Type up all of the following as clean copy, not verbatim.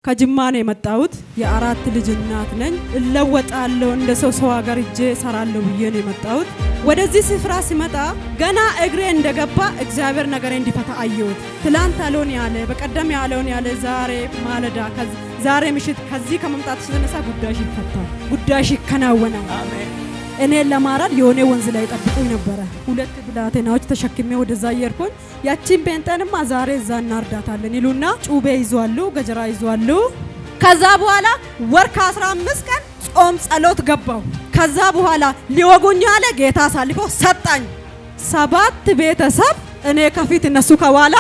ከጅማ ነው የመጣሁት። የአራት ልጅ እናት ነኝ። እለወጣለሁ እንደ ሰው ሀገር እጄ ሰራለሁ ብዬ ነው የመጣሁት። ወደዚህ ስፍራ ሲመጣ ገና እግሬ እንደገባ እግዚአብሔር ነገር እንዲፈታ አየሁት። ትላንት ያለውን ያለ በቀደም ያለውን ያለ ዛሬ ማለዳ ዛሬ ምሽት ከዚህ ከመምጣት ሲነሳ ጉዳይሽ ይፈታል፣ ጉዳይሽ ይከናወናል። አሜን። እኔ ለማራድ የሆነ ወንዝ ላይ ጠብቁኝ ነበረ። ሁለት ብላቴናዎች ተሸክሜ ወደዛ እየርኩኝ ያቺን ቤንጠንማ ዛሬ እዛ እናርዳታለን ይሉና ጩቤ ይዟሉ፣ ገጀራ ይዟሉ። ከዛ በኋላ ወር ከ15 ቀን ጾም ጸሎት ገባው። ከዛ በኋላ ሊወጉኝ አለ ጌታ አሳልፎ ሰጣኝ። 7 ቤተሰብ እኔ ከፊት እነሱ ከኋላ።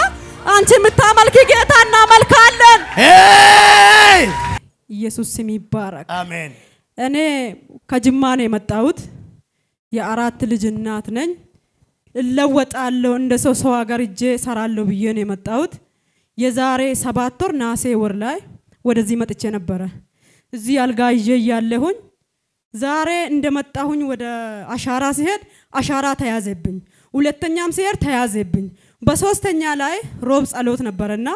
አንቺ የምታመልኪ ጌታ እናመልካለን። ኢየሱስ ስም ይባረክ። አሜን። እኔ ከጅማ ነው የመጣሁት። የአራት ልጅ እናት ነኝ። እለወጣለሁ እንደ ሰው ሀገር እጄ ሰራለሁ ብዬ ነው የመጣሁት። የዛሬ 7 ወር ናሴ ወር ላይ ወደዚህ መጥቼ ነበረ። እዚህ አልጋ ይዤ ያለሁኝ ዛሬ እንደመጣሁኝ ወደ አሻራ ሲሄድ አሻራ ተያዘብኝ። ሁለተኛም ሲሄድ ተያዘብኝ። በሶስተኛ ላይ ሮብ ጸሎት ነበርና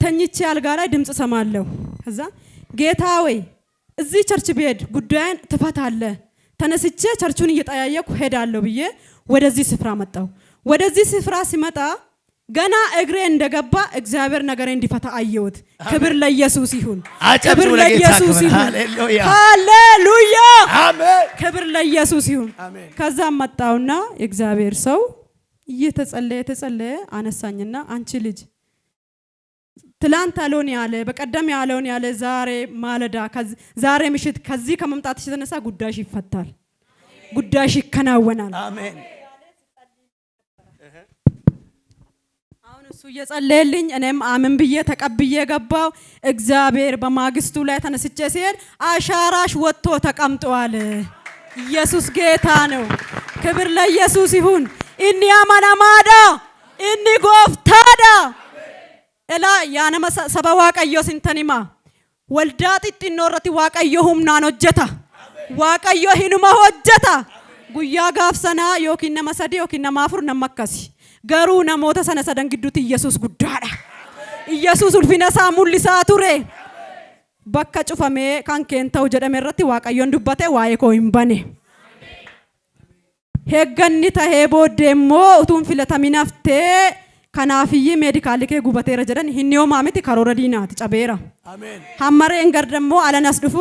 ተኝቼ አልጋ ላይ ድምጽ ሰማለሁ። ከዛ ጌታ ወይ እዚህ ቸርች ቤት ጉዳይን ትፈታለህ፣ ተነስቼ ቸርቹን እየጠያየኩ ሄዳለሁ ብዬ ወደዚህ ስፍራ መጣሁ። ወደዚህ ስፍራ ሲመጣ ገና እግሬ እንደገባ እግዚአብሔር ነገር እንዲፈታ አየሁት። ክብር ለኢየሱስ ይሁን፣ ክብር ለኢየሱስ ይሁን። ሃሌሉያ አሜን። ክብር ለኢየሱስ ይሁን። ከዛ መጣውና እግዚአብሔር ሰው እየተጸለየ አነሳኝና አንቺ ልጅ ትላንት ያለውን ያለ በቀደም ያለውን ያለ ዛሬ ማለዳ ዛሬ ምሽት ከዚህ ከመምጣት ሲነሳ ጉዳይሽ ይፈታል፣ ጉዳይሽ ይከናወናል። አሜን። አሁን እሱ እየጸለየልኝ እኔም አምን ብዬ ተቀብዬ ገባው። እግዚአብሔር በማግስቱ ላይ ተነስቼ ሲሄድ አሻራሽ ወጥቶ ተቀምጧል። ኢየሱስ ጌታ ነው። ክብር ለኢየሱስ ይሁን። ኢኒ አማናማዳ ኢኒ ጎፍታዳ እላ ያነመ ሰበ ዋቀዮ ሲንተኒማ ወልዳ ጢጢኖረቲ ዋቀዮ ሁምናን ሆጀታ ዋቀዮ ሂኑማ ሆጀታ ጉያ ጋፍሰና ዮኪን ነመ ሰዲ ዮኪን ነመ አፍር ነመከሲ ገሩ ነሞተ ሰነ ሰደን ግዱት ኢየሱስ ጉዳዳ ኢየሱስ ኡልፊነሳ ሙሊሳ ቱሬ በከ ጩፈሜ ካንኬንተው ጀደመረቲ ዋቀዮን ዱበቴ ዋይኮ ይምበኔ ሄገኒ ተሄ ቦዴሞ ኡቱን ፊለተሚናፍቴ ከናፍይ ሜዲካል ከ ጉበቴራ ጀደን ሂኒዮ ማሚቲ ካሮራ ዲናት ጫቤራ አሜን። ሐመሬ እንገር ደሞ አለናስ ድፉ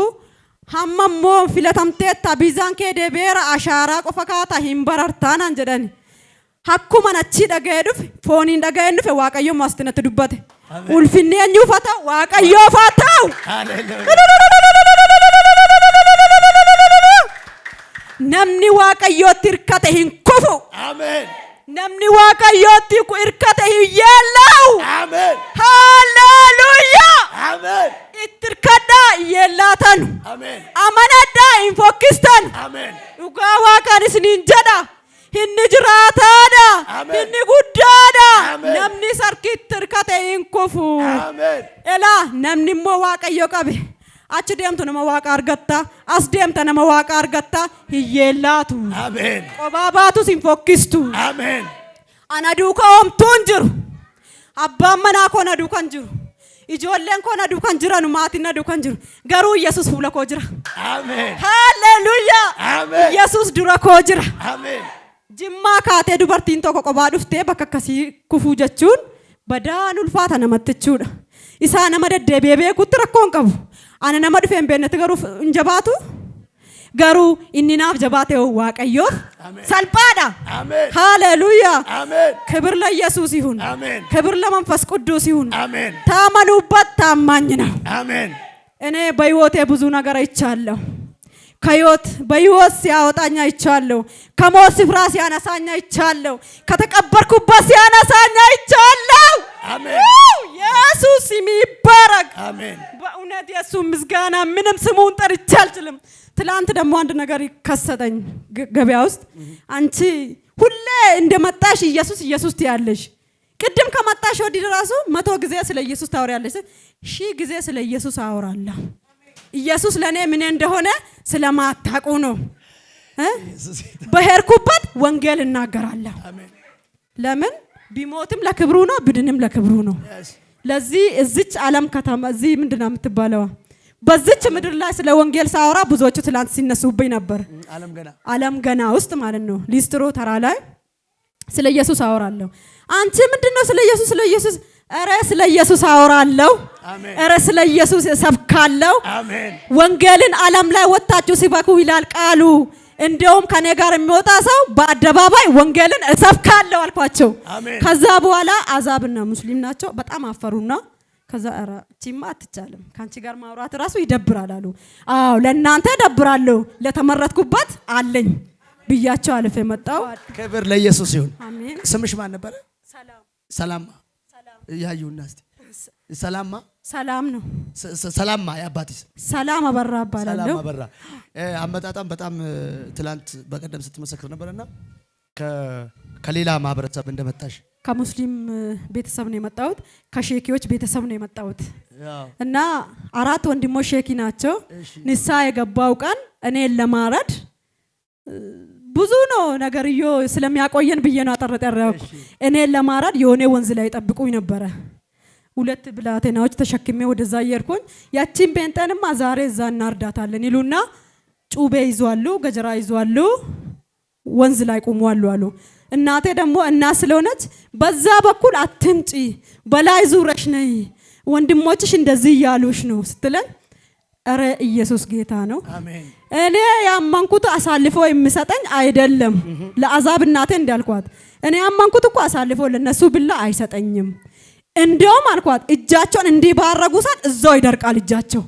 ሐመሞ ፊለተምቴ ታቢዛን ከ ደቤራ አሻራ ቆፈካታ ሂምበራርታናን ጀደን ሐኩማ ነቺ ደገዱፍ ፎኒን ደገንዱፍ ዋቀዮ ማስተነት ዱበቴ ኡልፊኔ ፈታ ዋቀዮ ፈታው። ሃሌሉያ ነምኒ ዋቀዮ ትርከተ ሂንኩፉ አሜን። ነምኒ ዋቀዮቲ ኩ እርከተ ይየላው አሜን። ሃሌሉያ አሜን። ኢትርከዳ ይየላተን አሜን። አመነዳ ኢንፎክስተን አሜን። ዱጋ ዋቀንስ ኒንጀዳ ሂኒ ጅራታዳ ሂኒ ጉዳዳ ነምኒ ሰርኪት እርከተ ይንኩፉ አሜን። ኤላ ነምኒ ሞ ዋቀዮ ቀቤ አች ደምቱ ነመ ዋቃ አርገታ አስደምተ ነመ ዋቃ አርገታ ይየላቱ አሜን። ቆባባቱ ሲንፎክስቱ አሜን። አናዱ ኮምቱን ጅሩ አባመና ኮና ዱካን ጅሩ ኢጆለን ኮና ዱካን ጅራኑ ማቲና ዱካን ጅሩ ገሩ ኢየሱስ ፉለ ኮ ጅራ አሜን። ሃሌሉያ አሜን። ኢየሱስ ዱራ ኮ ጅራ አሜን። ጅማ ካቴ ዱበርቲን ቶኮ ቆባ ዱፍቴ በከከሲ ኩፉ ጀቹን በዳን ኡልፋታ ነመትቹዳ ኢሳ ነመደደ ቤቤ ኩትረኮን ቀቡ አነ ነመ ዱፌን በእነት ገሩ እንጀባቱ ገሩ ኢኒናፍ ጀባቴው ዋቀዮ ሰልጳዳ አሜን። ሃሌሉያ አሜን። ክብር ለኢየሱስ ይሁን። አሜን። ክብር ለመንፈስ ቅዱስ ይሁን። አሜን። ታመኑበት ታማኝ ነው። አሜን። እኔ በህይወቴ ብዙ ነገር አይቻለሁ። በህይወት ሲያወጣኝ አይቻለሁ። ከሞት ስፍራ ሲያነሳኝ አይቻለሁ። ከተቀበርኩበት ሲያነሳኝ አይቻለሁ። አሜን። ኢየሱስ ይባረክ። አሜን። በእውነት የሱ ምስጋና ምንም ስሙን ጠርቼ አልችልም። ትላንት ደግሞ አንድ ነገር ይከሰተኝ ገበያ ውስጥ አንቺ ሁሌ እንደመጣሽ ኢየሱስ ኢየሱስ ትያለሽ። ቅድም ከመጣሽ ወዲህ ራሱ 100 ጊዜ ስለ ኢየሱስ ታወሪያለሽ። 1000 ጊዜ ስለ ኢየሱስ አወራለሁ። ኢየሱስ ለኔ ምን እንደሆነ ስለማታውቁ ነው። በሄርኩበት ወንጌል እናገራለሁ። ለምን ቢሞትም ለክብሩ ነው፣ ብድንም ለክብሩ ነው። ለዚህ እዚች ዓለም ከተማ እዚህ ምንድነው የምትባለው በዚች ምድር ላይ ስለ ወንጌል ሳወራ ብዙዎቹ ትላንት ሲነሱብኝ ነበር። ዓለም ገና ውስጥ ማለት ነው ሊስትሮ ተራ ላይ ስለ ኢየሱስ አወራለሁ። አንቺ ምንድነው ስለ ኢየሱስ ኧረ ስለ ኢየሱስ አወራለሁ። ኧረ ስለ ኢየሱስ እሰብካለሁ። ወንጌልን ዓለም ላይ ወጣችሁ ሲበኩ ይላል ቃሉ። እንደውም ከኔ ጋር የሚወጣ ሰው በአደባባይ ወንጌልን እሰብካለሁ አልኳቸው። ከዛ በኋላ አዛብና ሙስሊም ናቸው በጣም አፈሩና ከዛ ኧረ እቺማ አትቻልም ካንቺ ጋር ማውራት ራሱ ይደብራል አሉ። አዎ ለእናንተ ደብራለሁ ለተመረጥኩበት አለኝ ብያቸው አልፌ መጣው። ክብር ለኢየሱስ ይሁን። አሜን። ስምሽ ማን ነበር? ሰላም ያዩና እስቲ ሰላም ነው። ሰላም ያባትሽ ሰላም አበራ ባላለው። ሰላም አበራ አመጣጣም በጣም ትላንት በቀደም ስትመሰክር ነበርና ከሌላ ማህበረሰብ እንደመጣሽ ከሙስሊም ቤተሰብ ነው የመጣሁት። ከሼኪዎች ቤተሰብ ነው የመጣሁት እና 4 ወንድሞች ሼኪ ናቸው። ንሳ የገባው ቀን እኔን ለማረድ ብዙ ነው ነገርዮ ስለሚያቆየን ብዬ ነው አጠረጠረው። እኔን ለማረድ የሆነ ወንዝ ላይ ጠብቁኝ ነበረ። 2 ብላቴናዎች ተሸክሜ ወደዛ እየርኩኝ ያቺን ጴንጤንማ ዛሬ እዛ እናርዳታለን ይሉና ጩቤ ይዟሉ፣ ገጀራ ይዟሉ፣ ወንዝ ላይ ቆመዋሉ አሉ። እናቴ ደግሞ ስለሆነች በዛ በኩል አትምጪ በላይ ዙረሽ ነይ ወንድሞችሽ እንደዚህ ያሉሽ ነው ስትለን ኧረ ኢየሱስ ጌታ ነው። አሜን። እኔ ያመንኩት አሳልፎ የሚሰጠኝ አይደለም። ለአዛብ እናቴ እንዳልኳት እኔ ያመንኩት እኮ አሳልፎ ለነሱ ብላ አይሰጠኝም። እንደውም አልኳት እጃቸውን እንዲባረጉ ሰዓት እዛው ይደርቃል እጃቸው።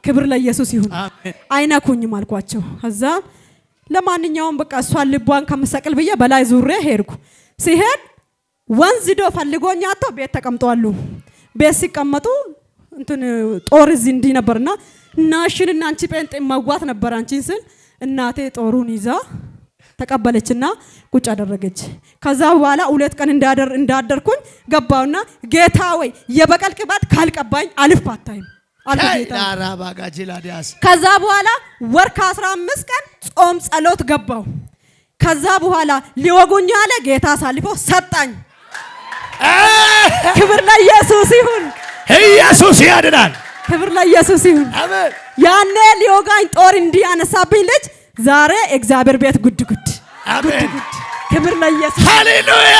ክብር ለኢየሱስ ይሁን። አይነኩኝም አልኳቸው። ከዛ ለማንኛውም በቃ እሷን ልቧን ከመሰቀል ብዬ በላይ ዙሬ ሄድኩ። ሲሄድ ወንዝ ዶ ፈልጎኛቶ ቤት ተቀምጧሉ። ቤት ሲቀመጡ እንትን ጦር እዚህ እንዲህ ነበርና እናሽንና አንቺ ጴንጤ መዋት ነበር አንቺን ስል እናቴ ጦሩን ይዛ ተቀበለችና ቁጭ አደረገች። ከዛ በኋላ 2 ቀን እንዳደርኩኝ ገባውና ጌታ ወይ የበቀል ቅባት ካልቀባኝ አልፋታይም አልጌታ ላራባጋጂላዲያስ። ከዛ በኋላ ወር ከ15 ቀን ጾም ጸሎት ገባው። ከዛ በኋላ ሊወጉኝ አለ ጌታ አሳልፎ ሰጣኝ። ክብር ለኢየሱስ ይሁን። ኢየሱስ ያድናል። ክብር ለኢየሱስ ይሁን። አሜን። ያኔ ሊወጋኝ ጦር እንዲያነሳብኝ ልጅ ዛሬ እግዚአብሔር ቤት ጉድ አሜን። ክብር ለኢየሱስ ሃሌሉያ።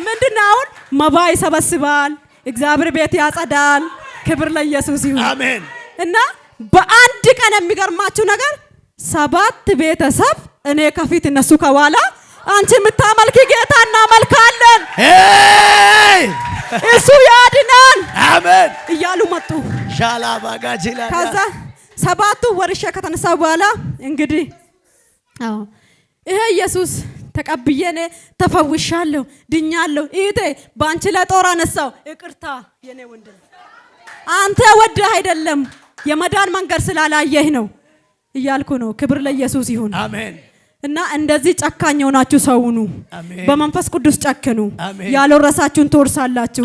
ምንድነው አሁን መባ ይሰበስባል፣ እግዚአብሔር ቤት ያጸዳል። ክብር ለኢየሱስ ይሁን። አሜን። እና በአንድ ቀን የሚገርማችሁ ነገር 7 ቤተሰብ እኔ ከፊት እነሱ ከኋላ አንቺ የምታመልኪ ጌታ እናመልካለን እሱ ያድናል አሜን እያሉ መጡ። ሻላባጋጂላ ከዛ 7ቱ ወርሼ ከተነሳ በኋላ እንግዲህ ይሄ ኢየሱስ ተቀብዬ እኔ ተፈውሻለሁ ድኛለሁ። እቴ ባንቺ ላይ ጦር አነሳው ይቅርታ የኔ ወንድም አንተ ወደህ አይደለም የመዳን መንገድ ስላላየህ ነው እያልኩ ነው። ክብር ለኢየሱስ ይሁን። አሜን። እና እንደዚህ ጨካኝ ሆናችሁ ሰውኑ በመንፈስ ቅዱስ ጨክኑ ያልወረሳችሁን ትወርሳላችሁ።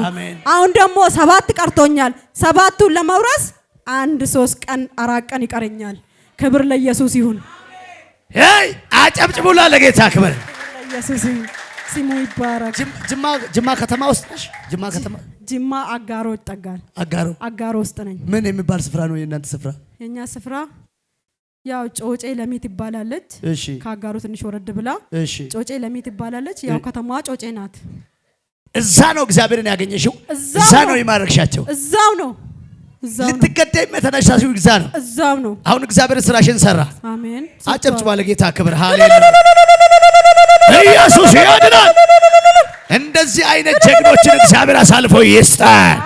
አሁን ደግሞ 7 ቀርቶኛል። 7ቱን ለመውረስ 1-3 ቀን 4 ቀን ይቀረኛል። ክብር ለኢየሱስ ይሁን። ሄይ አጨብጭቡላ ለጌታ ክብር ለኢየሱስ ይሁን። ስሙ ይባረክ። ጅማ ከተማ ውስጥ ነሽ? ጅማ አጋሮ ይጠጋል። አጋሮ ውስጥ ነኝ። ምን የሚባል ስፍራ ነው የእናንተ ስፍራ? የኛ ስፍራ ያው ጮጬ ለሚት ይባላለች። እሺ። ከአጋሮ ትንሽ ወረድ ብላ እሺ። ጮጬ ለሚት ይባላለች። ያው ከተማዋ ጮጬ ናት። እዛ ነው እግዚአብሔርን ያገኘሽው? እዛ ነው የማረክሻቸው? እዛው ነው። ልትገደይ መተነሻሽው እዛው ነው። አሁን እግዚአብሔር ስራሽን ሰራ። አሜን። አጨብጭባ ለጌታ ክብር። ሃሌሉያ። ኢየሱስ ያድናል። እንደዚህ አይነት ጀግኖችን እግዚአብሔር አሳልፎ ይስጣል።